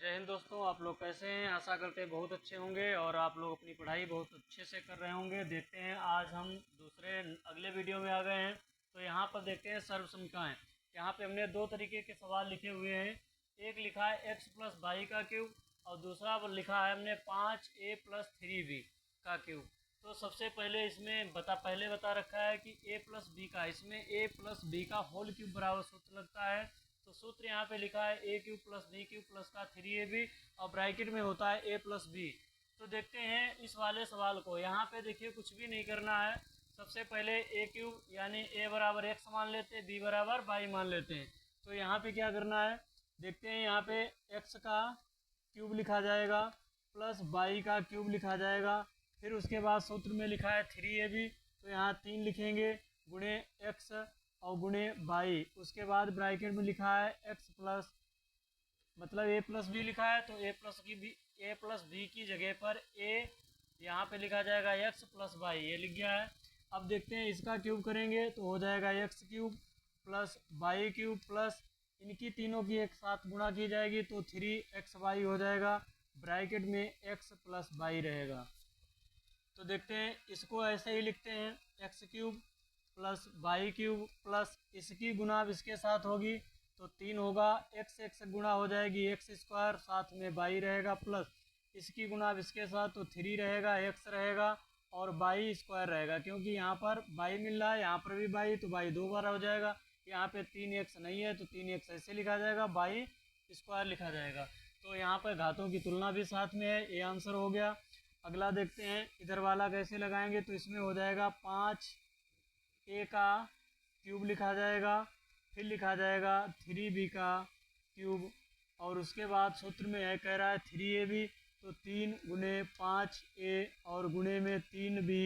जय हिंद दोस्तों। आप लोग कैसे हैं? आशा करते हैं बहुत अच्छे होंगे और आप लोग अपनी पढ़ाई बहुत अच्छे से कर रहे होंगे। देखते हैं आज हम दूसरे अगले वीडियो में आ गए हैं। तो यहाँ पर देखते हैं सर्व समीकरण। यहाँ पे हमने दो तरीके के सवाल लिखे हुए हैं। एक लिखा है x प्लस वाई का क्यूब और दूसरा लिखा है हमने 5a प्लस 3b का क्यूब। तो सबसे पहले इसमें पहले बता रखा है कि a प्लस बी का, इसमें a प्लस बी का होल क्यूब बराबर सूत्र लगता है। तो सूत्र यहाँ पे लिखा है A cube plus B cube plus का 3ab और ब्रैकेट में होता है ए प्लस बी। तो देखते हैं इस वाले सवाल को। यहाँ पे देखिए कुछ भी नहीं करना है। सबसे पहले ए क्यूब यानी ए बराबर एक्स मान लेते हैं, बी बराबर वाई मान लेते हैं। तो यहाँ पे क्या करना है देखते हैं। यहाँ पे एक्स का क्यूब लिखा जाएगा प्लस वाई का क्यूब लिखा जाएगा। फिर उसके बाद सूत्र में लिखा है 3ab, तो यहाँ 3 लिखेंगे गुणे एक्स और गुणे वाई। उसके बाद ब्रैकेट में लिखा है एक्स प्लस मतलब ए प्लस बी लिखा है, तो ए प्लस बी की जगह पर ए यहाँ पे लिखा जाएगा एक्स प्लस वाई, ये लिख गया है। अब देखते हैं इसका क्यूब करेंगे तो हो जाएगा x cube plus y cube plus इनकी तीनों की एक साथ गुणा की जाएगी तो 3xy हो जाएगा। ब्रैकेट में एक्स प्लस वाई रहेगा। तो देखते हैं इसको ऐसे ही लिखते हैं x cube plus y cube plus इसकी गुना अब इसके साथ होगी तो 3 होगा, एक्स गुना हो जाएगी एक्स स्क्वायर, साथ में वाई रहेगा प्लस इसकी गुना अब इसके साथ तो 3 रहेगा, एक्स रहेगा और वाई स्क्वायर रहेगा। क्योंकि यहाँ पर वाई मिल रहा है, यहाँ पर भी वाई, तो वाई 2 बार हो जाएगा। यहाँ पे 3x नहीं है तो 3x ऐसे लिखा जाएगा, वाई स्क्वायर लिखा जाएगा। तो यहाँ पर घातों की तुलना भी साथ में है, ये आंसर हो गया। अगला देखते हैं इधर वाला कैसे लगाएंगे। तो इसमें हो जाएगा 5a का क्यूब लिखा जाएगा, फिर लिखा जाएगा 3b का क्यूब और उसके बाद सूत्र में है कह रहा है 3ab, तो 3 गुणे 5a और गुणे में 3b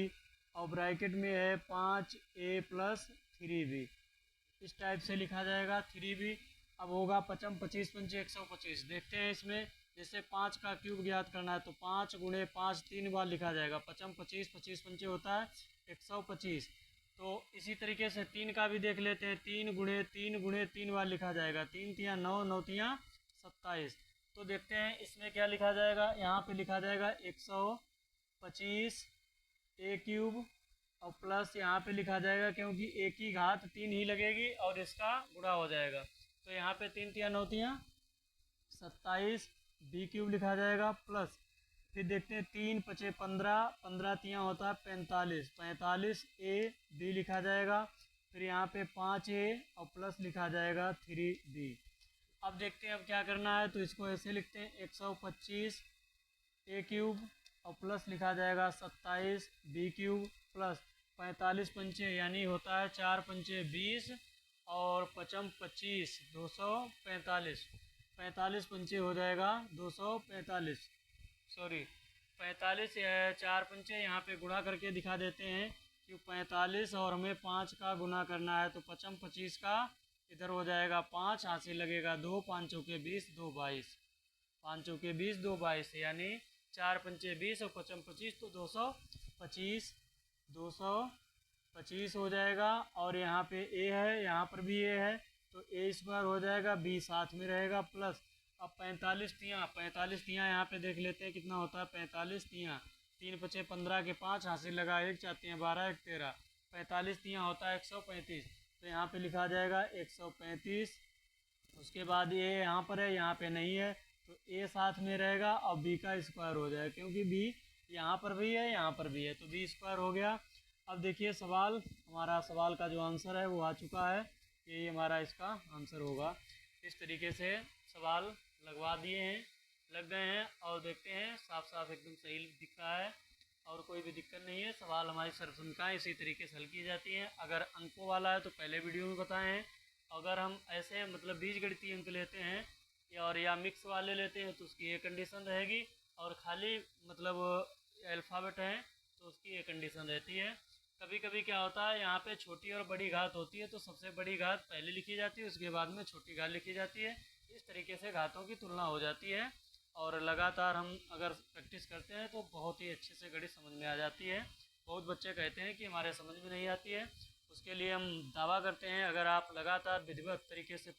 और ब्रैकेट में है 5a प्लस 3b। इस टाइप से लिखा जाएगा 3b। अब होगा 55 25 पंचे 125। देखते हैं इसमें जैसे 5 का क्यूब ज्ञात करना है तो 5 गुणे 5 3 बार लिखा जाएगा। 55 25 25 पंचे होता है 125। तो इसी तरीके से 3 का भी देख लेते हैं। 3 गुणे 3 बार लिखा जाएगा। 3 तियाँ 9 9 तियाँ 27। तो देखते हैं इसमें क्या लिखा जाएगा। यहाँ पे लिखा जाएगा 125 a क्यूब और प्लस यहाँ पे लिखा जाएगा क्योंकि a की घात 3 ही लगेगी और इसका गुणा हो जाएगा। तो यहाँ पे 3 तियाँ 9 तियाँ 27 b क्यूब लिखा जाएगा प्लस फिर देखते हैं 3 पचे 15 15 तियाँ होता है 45 45 a b लिखा जाएगा। फिर यहाँ पे 5a और प्लस लिखा जाएगा 3b। अब देखते हैं अब क्या करना है। तो इसको ऐसे लिखते हैं 125 a क्यूब और प्लस लिखा जाएगा 27 b क्यूब प्लस 45 पंचे यानी होता है 4 पंचे 20 और 55 25 245। 45 पंचे हो जाएगा 245, सॉरी 45 4 पंचे यहाँ पे गुणा करके दिखा देते हैं कि 45 और हमें 5 का गुना करना है तो 55 25 का इधर हो जाएगा 5, हाथ से लगेगा 2, 5 चौके 20 2 22, 5 चौके 20 2 22 यानी 4 पंचे 20 और 55 25 तो 225 225 हो जाएगा। और यहाँ पे a है, यहाँ पर भी a है तो a स्क्वायर हो जाएगा, b साथ में रहेगा प्लस अब 45 तियाँ यहाँ पे देख लेते हैं कितना होता है। 45 तियाँ 3 पचे 15 के 5 हाथ से लगा 1 4 तियाँ 12 1 13 45 तियाँ होता है 135। तो यहाँ पे लिखा जाएगा 135। उसके बाद ये यहाँ पर है, यहाँ पे नहीं है तो a साथ में रहेगा और b का स्क्वायर हो जाएगा क्योंकि b यहाँ पर भी है यहाँ पर भी है तो b स्क्वायर हो गया। अब देखिए सवाल, हमारा सवाल का जो आंसर है वो आ चुका है। यही हमारा इसका आंसर होगा। इस तरीके से सवाल लगवा दिए हैं, लग गए हैं और देखते हैं साफ साफ एकदम सही दिख रहा है और कोई भी दिक्कत नहीं है। सवाल हमारी सर्वसंख्याएँ इसी तरीके से हल की जाती हैं। अगर अंकों वाला है तो पहले वीडियो में बताए हैं। अगर हम ऐसे मतलब बीजगणितीय अंक लेते हैं या मिक्स वाले लेते हैं तो उसकी ये कंडीशन रहेगी और खाली मतलब अल्फ़ाबेट हैं तो उसकी ये कंडीशन रहती है। कभी कभी क्या होता है यहाँ पे छोटी और बड़ी घात होती है तो सबसे बड़ी घात पहले लिखी जाती है, उसके बाद में छोटी घात लिखी जाती है। इस तरीके से घातों की तुलना हो जाती है और लगातार हम अगर प्रैक्टिस करते हैं तो बहुत ही अच्छे से गणित समझ में आ जाती है। बहुत बच्चे कहते हैं कि हमारे समझ में नहीं आती है, उसके लिए हम दावा करते हैं अगर आप लगातार विधिवत तरीके से